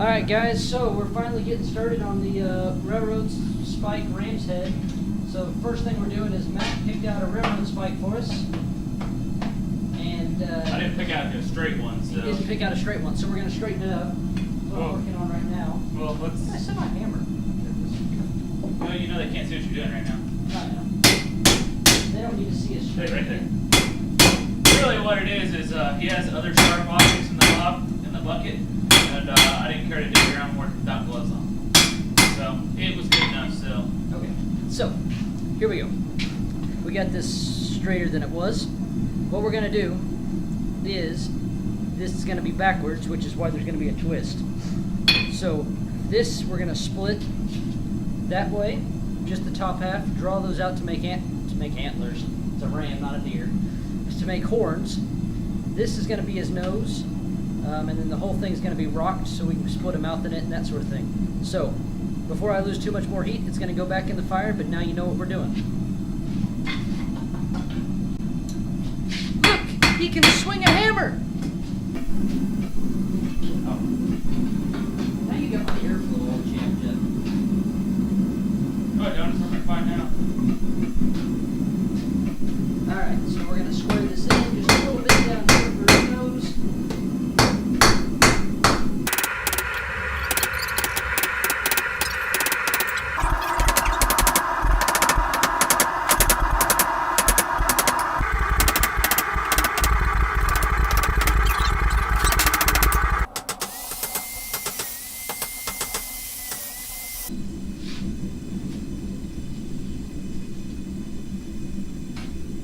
Alright guys, so we're finally getting started on the railroad spike ram's head. So the first thing we're doing is Matt picked out a railroad spike for us. And I didn't pick out a straight one, so. He didn't pick out a straight one, so we're going to straighten it up. That's what I'm working on right now. Well, let's. I said my hammer. Well, you know they can't see what you're doing right now. I know. They don't need to see us straight. Right there. Really what it is he has other sharp objects in the bucket, and I didn't care to dig around more without gloves on. So it was good enough still. Okay, so here we go. We got this straighter than it was. What we're going to do is, this is going to be backwards, which is why there's going to be a twist. So this we're going to split that way, just the top half, draw those out to make antlers. It's a ram, not a deer. It's to make horns. This is going to be his nose, and then the whole thing's going to be rocked so we can split a mouth in it and that sort of thing. So before I lose too much more heat, it's going to go back in the fire, but now you know what we're doing. Look! He can swing a hammer! Oh. Now you got my airflow all jammed up. Oh, don't we're gonna find out. Alright, so we're going to square this in just a little bit down here for his nose.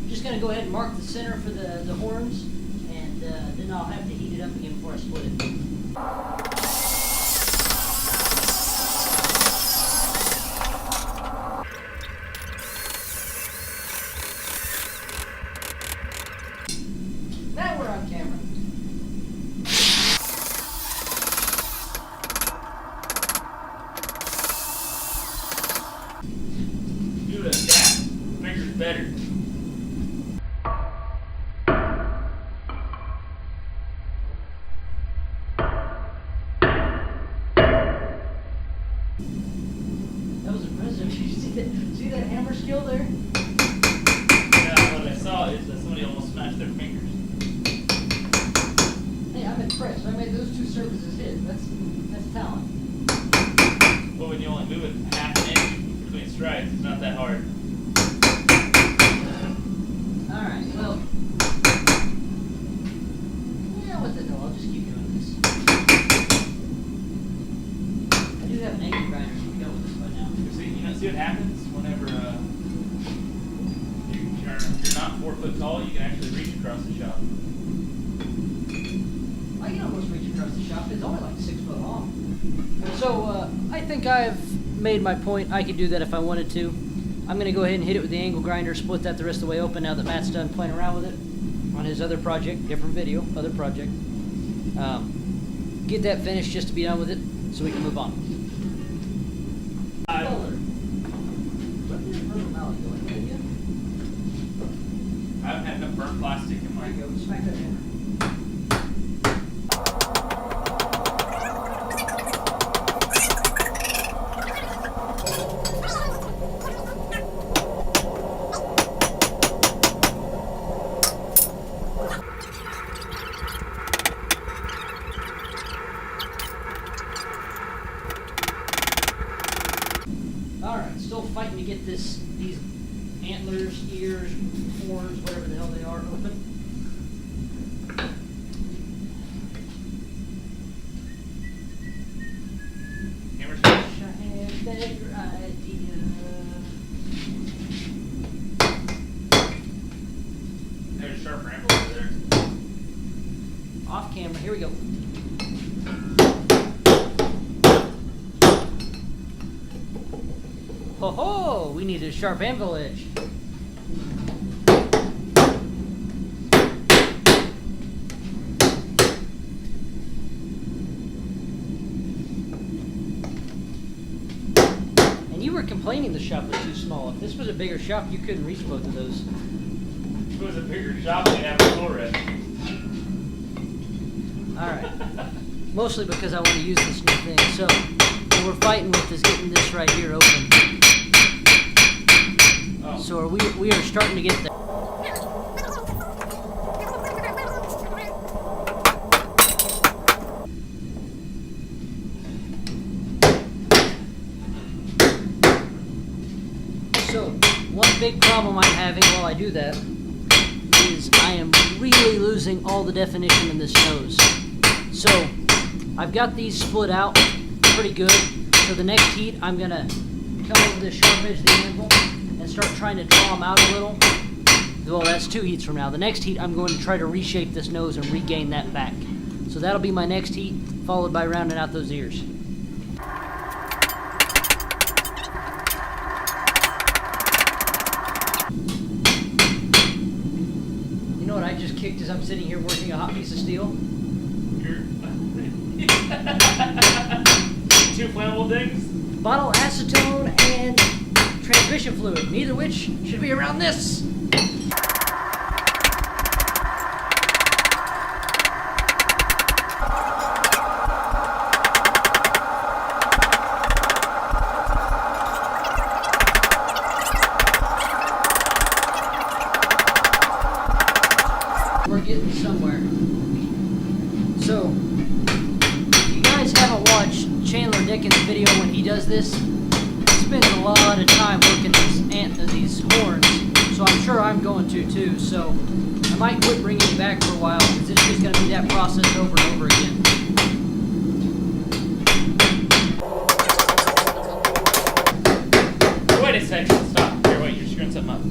Just going to go ahead and mark the center for the horns, and then I'll have to heat it up again before I split it. Now we're on camera. Do it, yeah. Fingers better. That was impressive. Did you see that hammer skill there? Yeah, what I saw is that somebody almost smashed their fingers. Hey, I'm impressed. I made those two surfaces hit. That's talent. Well, when you only move it half an inch between strikes, it's not that hard. Alright, well. Yeah, what the hell? I'll just keep doing this. I do have an angle grinder, so we go with this by now. See what happens whenever you're not 4 foot tall, you can actually reach across the shop. I can almost reach across the shop. It's only like 6 foot long. So, I think I've made my point. I could do that if I wanted to. I'm going to go ahead and hit it with the angle grinder, split that the rest of the way open now that Matt's done playing around with it on his other project, different video, other project. Get that finished just to be done with it so we can move on. I haven't had enough burnt plastic in There my. you go. Smack that hammer. Alright, still fighting to get these antlers, ears, horns, whatever the hell they are, open. Hammer I switch. have better idea. There's a sharp ramble over there. Off camera, here we go. Ho ho! We need a sharp anvil edge. And you were complaining the shop was too small. If this was a bigger shop, you couldn't reach both of those. If it was a bigger shop, they'd have a tool rest. All right. mostly because I want to use this new thing. So what we're fighting with is getting this right here open. Oh. So we are starting to get there. So one big problem I'm having while I do that is I am really losing all the definition in this nose. So I've got these split out pretty good. So the next heat I'm gonna come over the sharp edge of the anvil and start trying to draw them out a little. Well, that's 2 heats from now. The next heat I'm going to try to reshape this nose and regain that back. So that'll be my next heat, followed by rounding out those ears. You know what I just kicked as I'm sitting here working a hot piece of steel? You're 2 flammable things? Bottle acetone and transmission fluid, neither which should be around this. We're getting somewhere. So, if you guys haven't watched Chandler Dickens' video when he does this, he spends a lot of time working these horns, so I'm sure I'm going to too. So I might quit bringing it back for a while because it's just going to be that process over and over again. Wait a second, stop. Here, wait, you're screwing something up.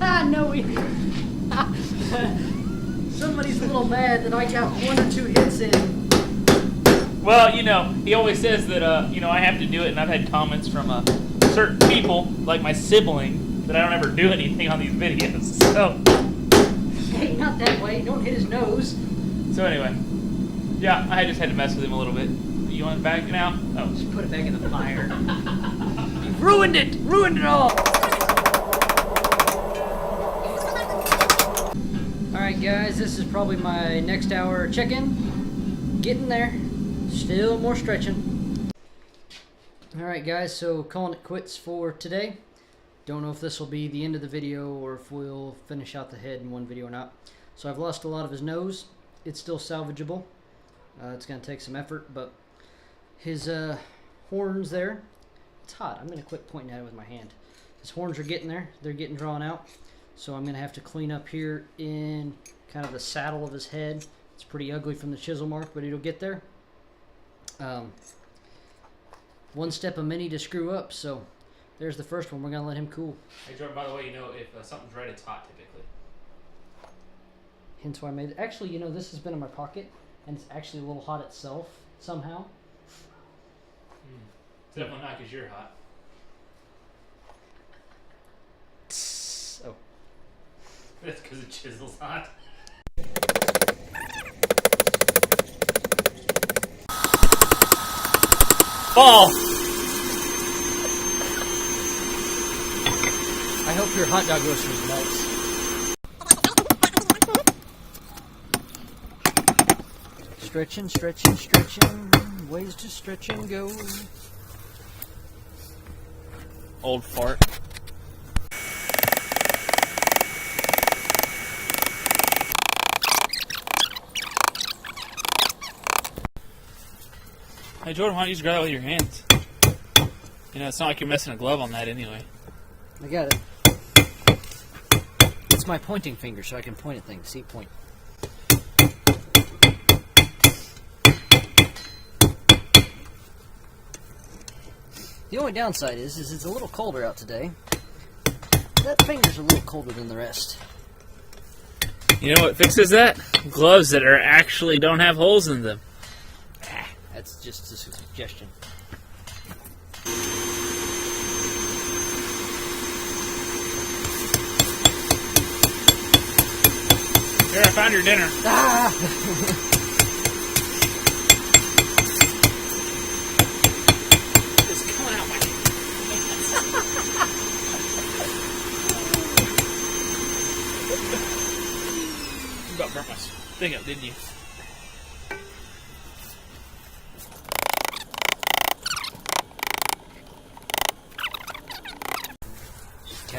Ah, no, somebody's a little mad that I got 1 or 2 hits in. Well, you know, he always says that, you know, I have to do it, and I've had comments from certain people, like my sibling, that I don't ever do anything on these videos. So, Hey, not that way. Don't hit his nose. so anyway, yeah, I just had to mess with him a little bit. You want it back now? Oh, Just put it back in the fire. You've ruined it! Ruined it all! Alright guys, this is probably my next hour check-in. Getting there. Still more stretching. Alright guys, so calling it quits for today. Don't know if this will be the end of the video or if we'll finish out the head in one video or not. So I've lost a lot of his nose. It's still salvageable. It's going to take some effort, but his horns there, it's hot. I'm going to quit pointing at it with my hand. His horns are getting there. They're getting drawn out. So I'm going to have to clean up here in kind of the saddle of his head. It's pretty ugly from the chisel mark, but it'll get there. One step a many to screw up, so there's the first one. We're going to let him cool. Hey, Jordan, by the way, you know, if something's red, it's hot typically. Hence why I made it. Actually, you know, this has been in my pocket, and it's actually a little hot itself, somehow. It's definitely not because you're hot. Oh. That's because the chisel's hot. Ball! I hope your hot dog roaster melts. Stretching, stretching, stretching. Ways to stretch and go. Old fart. Hey Jordan, why don't you just grab it with your hands? You know, it's not like you're missing a glove on that anyway. I got it. It's my pointing finger, so I can point at things. See, point. The only downside is it's a little colder out today. That finger's a little colder than the rest. You know what fixes that? Gloves that are actually don't have holes in them. That's just a suggestion. Here, I found your dinner. Ah! It's coming out my You about burnt my thing up, didn't you?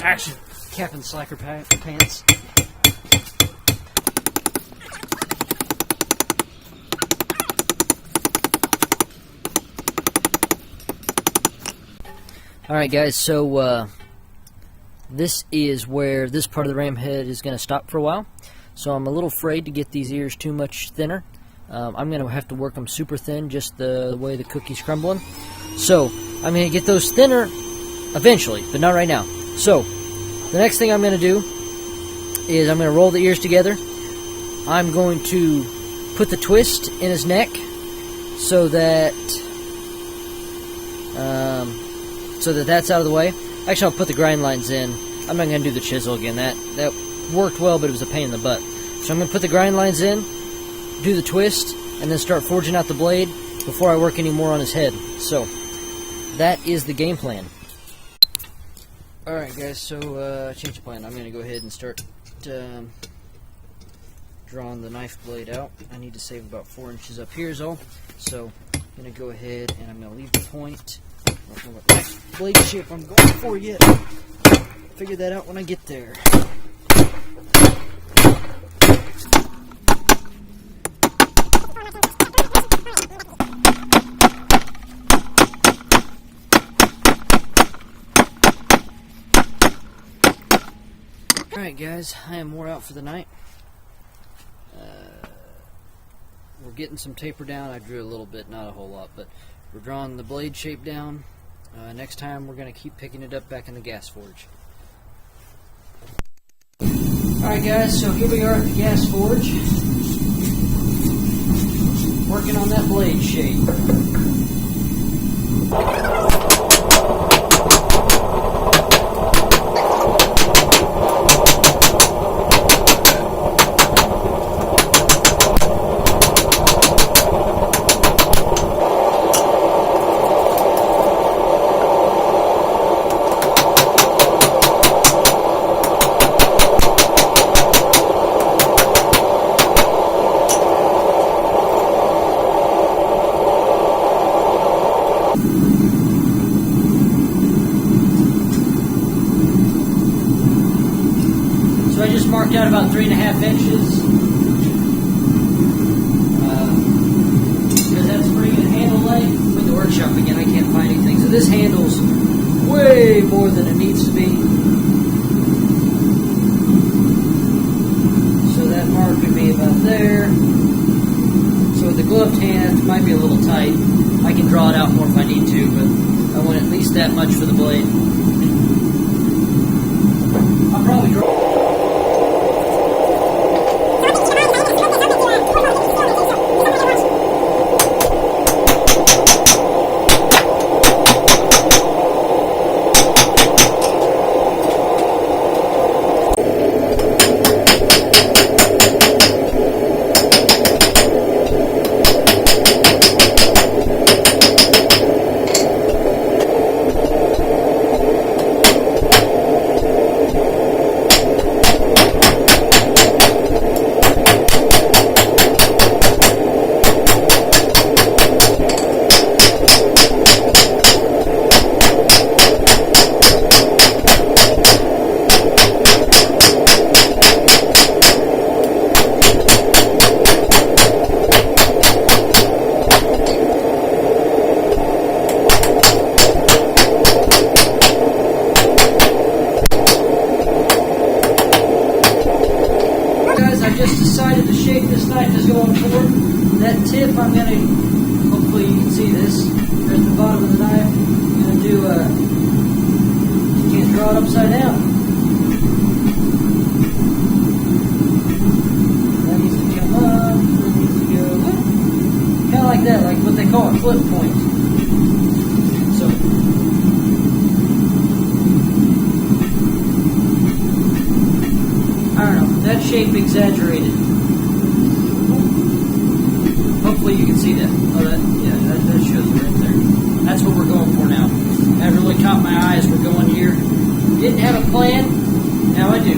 Action. Captain Slacker Pants. Alright guys, so this is where this part of the ram head is going to stop for a while. So I'm a little afraid to get these ears too much thinner. I'm going to have to work them super thin, just the way the cookie's crumbling. So I'm going to get those thinner eventually, but not right now. So the next thing I'm going to do is I'm going to roll the ears together. I'm going to put the twist in his neck so that that's out of the way. Actually, I'll put the grind lines in. I'm not going to do the chisel again. That worked well, but it was a pain in the butt. So I'm going to put the grind lines in, do the twist, and then start forging out the blade before I work any more on his head. So that is the game plan. Alright guys, so change of plan. I'm going to go ahead and start drawing the knife blade out. I need to save about 4 inches up here is all. So I'm going to go ahead and I'm going to leave the point. I don't know what knife blade shape I'm going for yet. Figure that out when I get there. Alright guys, I am wore out for the night. We're getting some taper down. I drew a little bit, not a whole lot, but we're drawing the blade shape down. Next time we're going to keep picking it up back in the gas forge. Alright guys, so here we are at the gas forge. Working on that blade shape. So I just marked out about 3.5 inches. Because that's pretty good handle length. With the workshop again, I can't find anything. So this handle's way more than it needs to be. So that mark would be about there. So with the gloved hand, it might be a little tight. I can draw it out more if I need to, but I want at least that much for the blade. I'll probably draw. Decided the shape this knife is going for. That tip, I'm going to, hopefully you can see this, right at the bottom of the knife, I'm going to do you can't draw it upside down. That needs to come up, that needs to go up. Kind of like that, like what they call a flip point. So, I don't know, that shape exaggerated. Hopefully you can see that. Oh, that shows it right there. That's what we're going for now. That really caught my eye as we're going here. Didn't have a plan, now I do.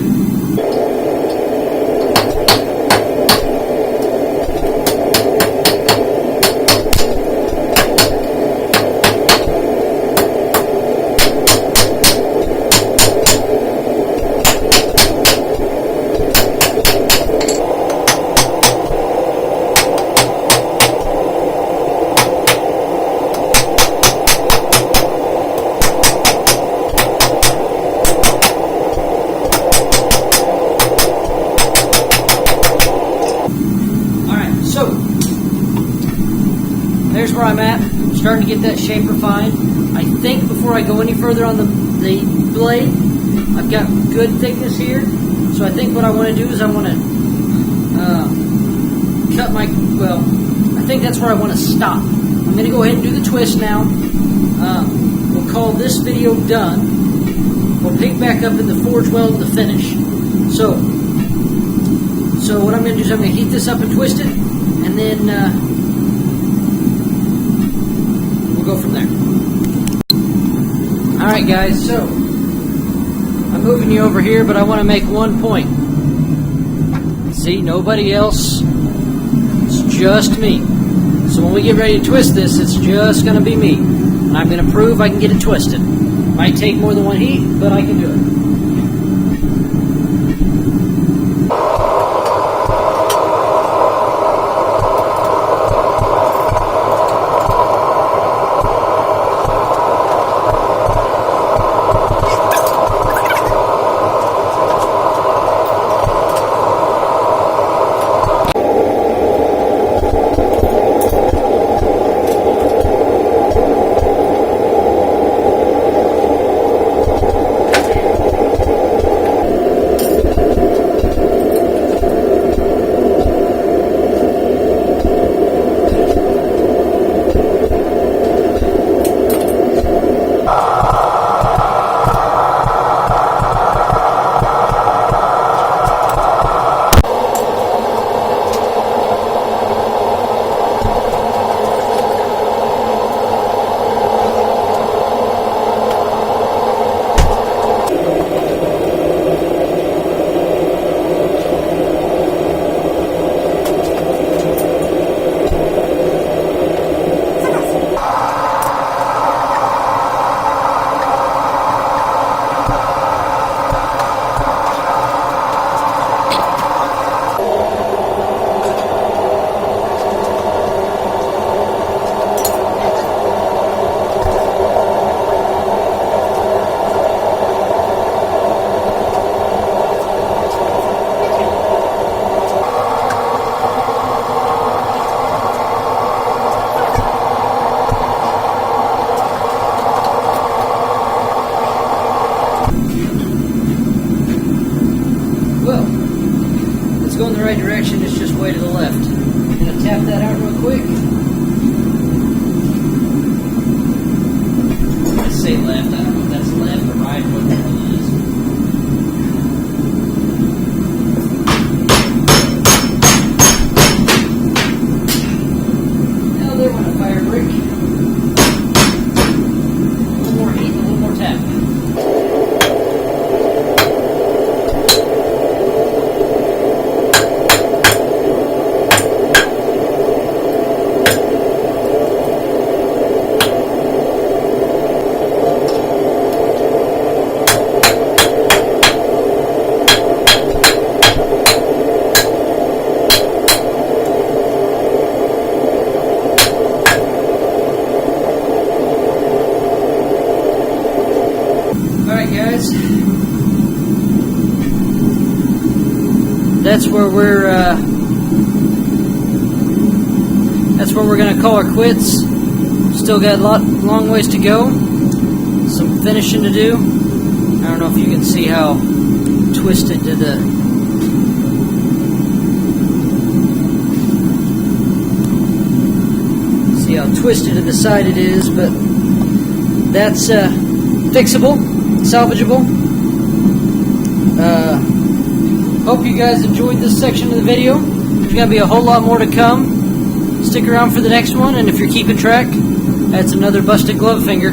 there's where I'm at. I'm starting to get that shape refined. I think before I go any further on the blade, I've got good thickness here. So I think what I want to do is I want to cut my, well, I think that's where I want to stop. I'm going to go ahead and do the twist now. We'll call this video done. We'll pick back up in the forge weld to finish. So what I'm going to do is I'm going to heat this up and twist it, and then we'll go from there. Alright guys, so I'm moving you over here, but I want to make one point. See, nobody else. It's just me. So when we get ready to twist this, it's just going to be me. And I'm going to prove I can get it twisted. Might take more than one heat, but I can do it. Go in the right direction, it's just way to the left. I'm going to tap that out real quick. I say left, I don't know if that's left or right, whatever it is. Now there went a fire break. A little more heat, a little more tap. Alright guys, that's where we're gonna call our quits. Still got a long ways to go, some finishing to do. I don't know if you can see how twisted to the side it is, but that's fixable, salvageable. Hope you guys enjoyed this section of the video. There's going to be a whole lot more to come. Stick around for the next one, and if you're keeping track, that's another busted glove finger.